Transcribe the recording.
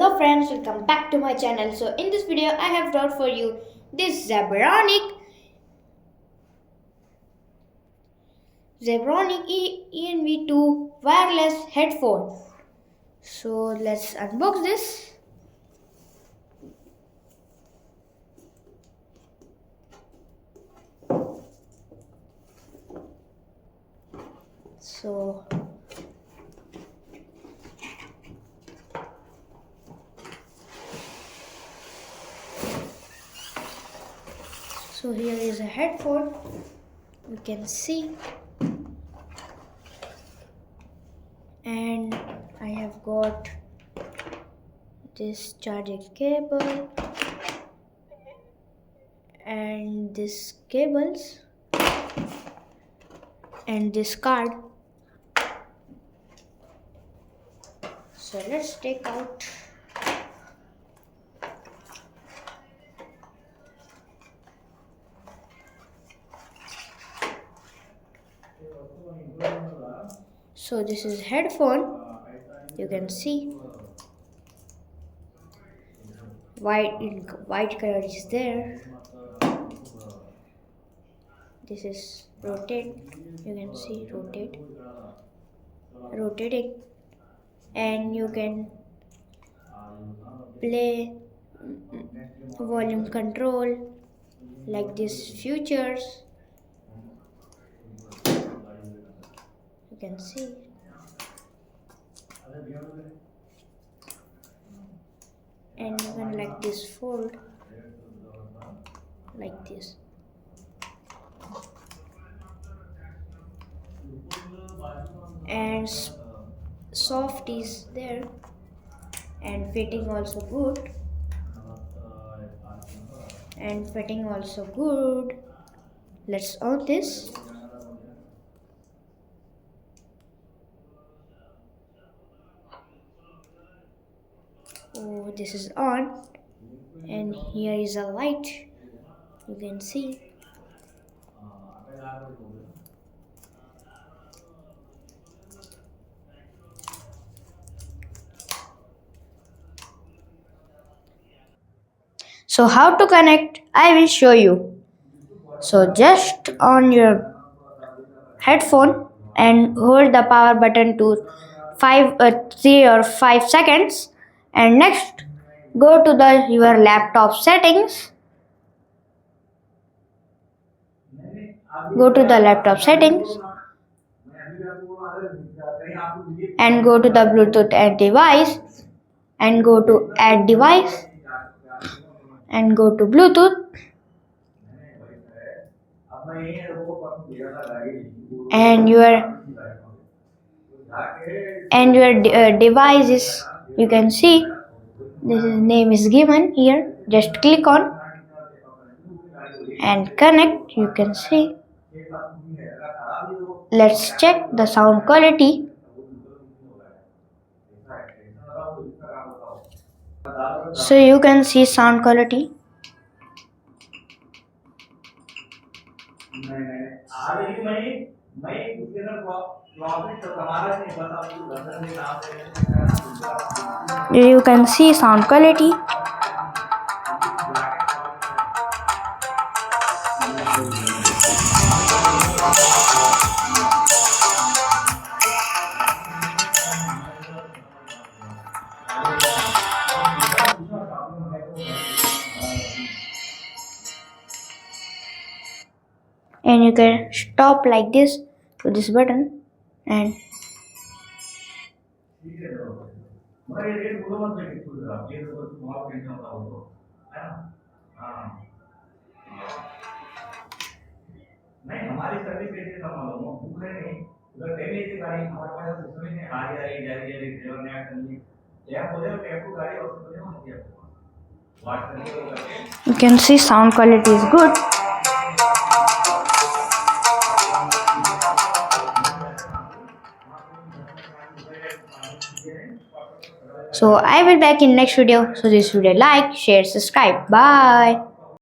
Hello friends, welcome back to my channel. So in this video I have brought for you this Zebronics ENV2 wireless headphone. So let's unbox this. So here is a headphone, you can see, and I have got this charging cable and this cables and this card. So let's take out. So this is headphone, you can see white color is there. This is rotate, you can see rotating, and you can play volume control like this features, you can see. And you can like this fold like this. And soft is there, and fitting also good, Let's on this. Oh, this is on, and here is a light, you can see. So how to connect, I will show you. So just on your headphone and hold the power button to 3 or 5 seconds, and next go to your laptop settings. Go to the laptop settings and go to the Bluetooth add device, and go to add device and go to Bluetooth, and your device is, you can see name is given here. Just click on and connect, you can see. Let's check the sound quality. So you can see sound quality. You can see sound quality. And you can stop like this to this button, and you can see sound quality is good. So I will back in next video. So this video, like, share, subscribe. Bye.